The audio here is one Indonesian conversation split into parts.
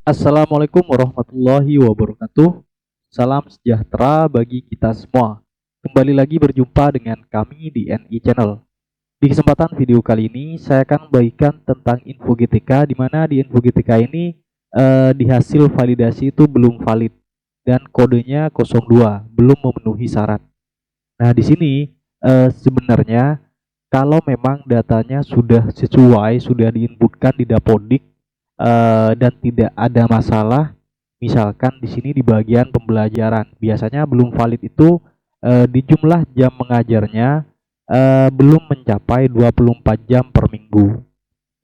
Assalamualaikum warahmatullahi wabarakatuh. Salam sejahtera bagi kita semua. Kembali lagi berjumpa dengan kami di NI Channel. Di kesempatan video kali ini, saya akan membagikan tentang info GTK, di mana di info GTK ini di hasil validasi itu belum valid dan kodenya 02, belum memenuhi syarat. Nah, di sini sebenarnya kalau memang datanya sudah sesuai, sudah diinputkan di Dapodik dan tidak ada masalah, misalkan di sini di bagian pembelajaran, biasanya belum valid itu di jumlah jam mengajarnya belum mencapai 24 jam per minggu.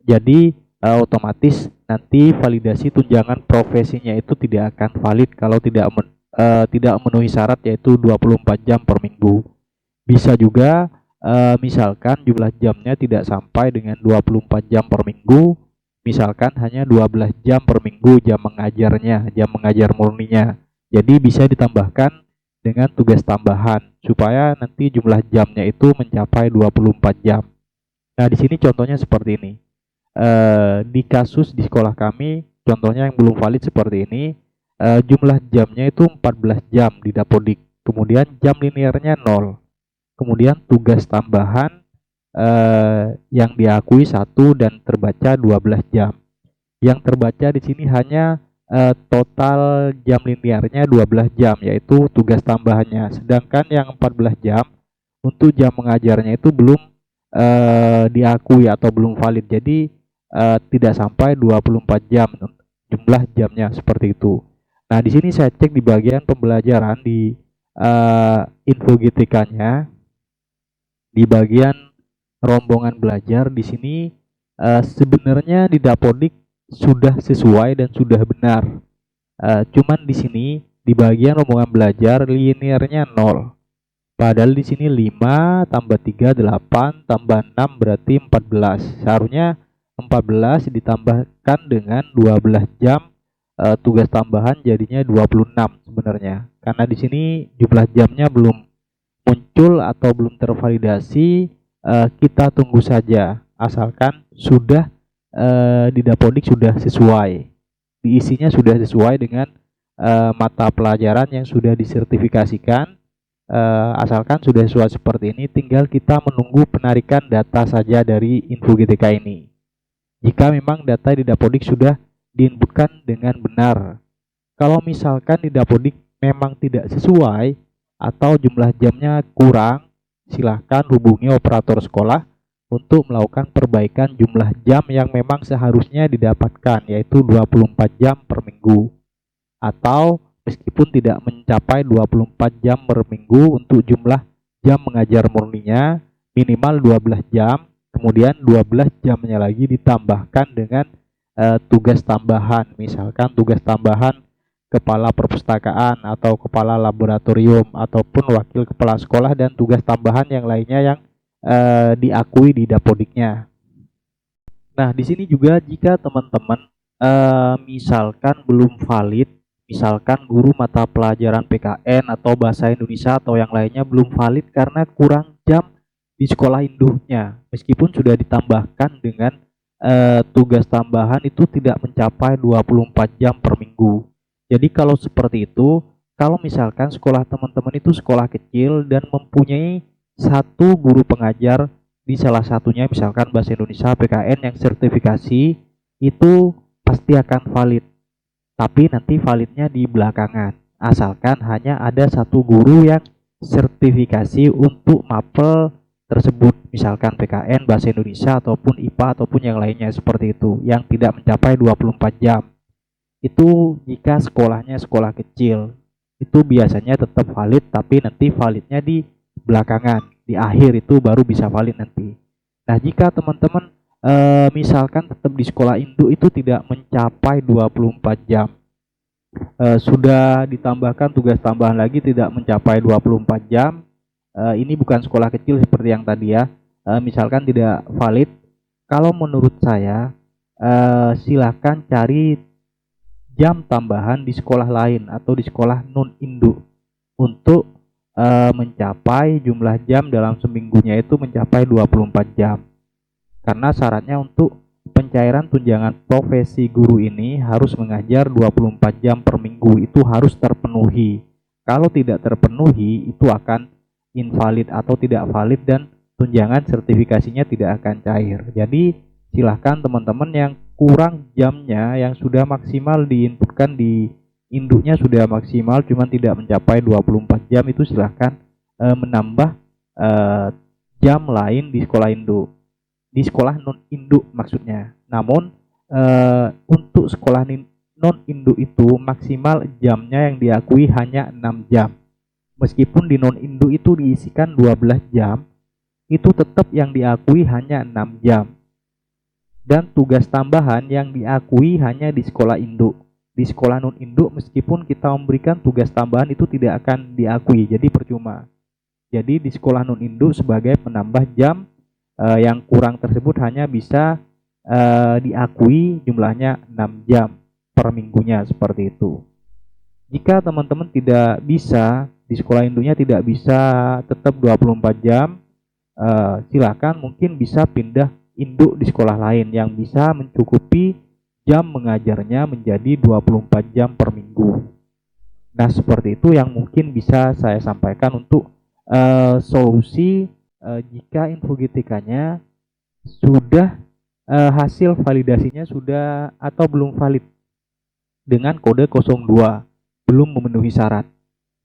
Jadi otomatis nanti validasi tunjangan profesinya itu tidak akan valid kalau tidak memenuhi syarat, yaitu 24 jam per minggu. Bisa juga misalkan jumlah jamnya tidak sampai dengan 24 jam per minggu, misalkan hanya 12 jam per minggu jam mengajarnya, jam mengajar murninya. Jadi bisa ditambahkan dengan tugas tambahan supaya nanti jumlah jamnya itu mencapai 24 jam. Nah, di sini contohnya seperti ini. Di kasus di sekolah kami, contohnya yang belum valid seperti ini, jumlah jamnya itu 14 jam di Dapodik, kemudian jam linearnya 0. Kemudian tugas tambahan yang diakui 1 dan terbaca 12 jam. Yang terbaca di sini hanya total jam linearnya 12 jam, yaitu tugas tambahannya. Sedangkan yang 14 jam untuk jam mengajarnya itu belum diakui atau belum valid. Jadi tidak sampai 24 jam jumlah jamnya seperti itu. Nah, di sini saya cek di bagian pembelajaran di info GTK-nya, di bagian rombongan belajar di sini sebenarnya di Dapodik sudah sesuai dan sudah benar. Cuman di sini di bagian rombongan belajar linearnya 0. Padahal di sini 5 tambah 3 8 tambah 6 berarti 14. Seharusnya 14 ditambahkan dengan 12 jam tugas tambahan jadinya 26 sebenarnya. Karena di sini jumlah jamnya belum muncul atau belum tervalidasi, kita tunggu saja asalkan sudah di Dapodik sudah sesuai, diisinya sudah sesuai dengan mata pelajaran yang sudah disertifikasikan. Asalkan sudah sesuai seperti ini, tinggal kita menunggu penarikan data saja dari info GTK ini. Jika memang data di Dapodik sudah diinputkan dengan benar. Kalau misalkan di Dapodik memang tidak sesuai atau jumlah jamnya kurang, silahkan hubungi operator sekolah untuk melakukan perbaikan jumlah jam yang memang seharusnya didapatkan, yaitu 24 jam per minggu. Atau meskipun tidak mencapai 24 jam per minggu, untuk jumlah jam mengajar murninya minimal 12 jam, kemudian 12 jamnya lagi ditambahkan dengan tugas tambahan, misalkan tugas tambahan kepala perpustakaan atau kepala laboratorium ataupun wakil kepala sekolah, dan tugas tambahan yang lainnya yang diakui di Dapodiknya. Nah, di sini juga jika teman-teman misalkan belum valid, misalkan guru mata pelajaran PKN atau bahasa Indonesia atau yang lainnya belum valid karena kurang jam di sekolah induknya, meskipun sudah ditambahkan dengan tugas tambahan itu tidak mencapai 24 jam per minggu. Jadi kalau seperti itu, kalau misalkan sekolah teman-teman itu sekolah kecil dan mempunyai satu guru pengajar di salah satunya, misalkan bahasa Indonesia PKN yang sertifikasi, itu pasti akan valid. Tapi nanti validnya di belakangan, asalkan hanya ada satu guru yang sertifikasi untuk mapel tersebut, misalkan PKN bahasa Indonesia ataupun IPA ataupun yang lainnya seperti itu, yang tidak mencapai 24 jam. Itu jika sekolahnya sekolah kecil, itu biasanya tetap valid, tapi nanti validnya di belakangan, di akhir itu baru bisa valid nanti. Nah, jika teman-teman misalkan tetap di sekolah induk itu tidak mencapai 24 jam, sudah ditambahkan tugas tambahan lagi tidak mencapai 24 jam, ini bukan sekolah kecil seperti yang tadi ya, misalkan tidak valid. Kalau menurut saya silakan cari jam tambahan di sekolah lain atau di sekolah non induk untuk mencapai jumlah jam dalam seminggunya itu mencapai 24 jam. Karena syaratnya untuk pencairan tunjangan profesi guru ini harus mengajar 24 jam per minggu, itu harus terpenuhi. Kalau tidak terpenuhi, itu akan invalid atau tidak valid dan tunjangan sertifikasinya tidak akan cair. Jadi silahkan teman-teman yang kurang jamnya, yang sudah maksimal diinputkan di induknya sudah maksimal cuman tidak mencapai 24 jam, itu silahkan menambah jam lain di sekolah induk, di sekolah non induk maksudnya. Namun untuk sekolah non induk itu maksimal jamnya yang diakui hanya 6 jam. Meskipun di non induk itu diisikan 12 jam, itu tetap yang diakui hanya 6 jam. Dan tugas tambahan yang diakui hanya di sekolah induk. Di sekolah non induk meskipun kita memberikan tugas tambahan itu tidak akan diakui, jadi percuma. Jadi di sekolah non induk sebagai penambah jam yang kurang tersebut hanya bisa diakui jumlahnya 6 jam per minggunya, seperti itu. Jika teman-teman tidak bisa, di sekolah induknya tidak bisa tetap 24 jam, silakan mungkin bisa pindah induk di sekolah lain yang bisa mencukupi jam mengajarnya menjadi 24 jam per minggu. Nah, seperti itu yang mungkin bisa saya sampaikan untuk solusi jika info GTK-nya sudah hasil validasinya sudah atau belum valid dengan kode 02, belum memenuhi syarat.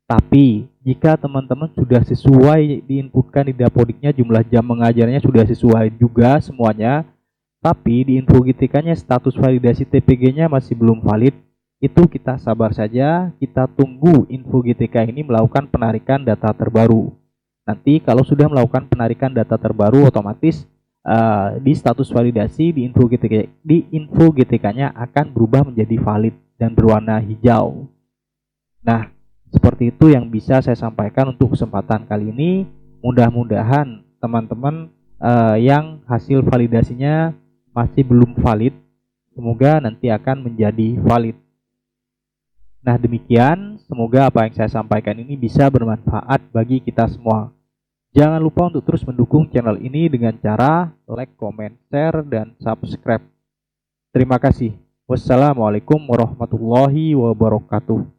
Tapi jika teman-teman sudah sesuai diinputkan di dapodiknya, jumlah jam mengajarnya sudah sesuai juga semuanya, tapi di info GTK-nya status validasi TPG-nya masih belum valid, itu kita sabar saja, kita tunggu info GTK ini melakukan penarikan data terbaru. Nanti kalau sudah melakukan penarikan data terbaru, otomatis di status validasi di info GTK-nya akan berubah menjadi valid dan berwarna hijau. Nah, seperti itu yang bisa saya sampaikan untuk kesempatan kali ini. Mudah-mudahan teman-teman yang hasil validasinya masih belum valid, semoga nanti akan menjadi valid. Nah, demikian, semoga apa yang saya sampaikan ini bisa bermanfaat bagi kita semua. Jangan lupa untuk terus mendukung channel ini dengan cara like, comment, share, dan subscribe. Terima kasih. Wassalamualaikum warahmatullahi wabarakatuh.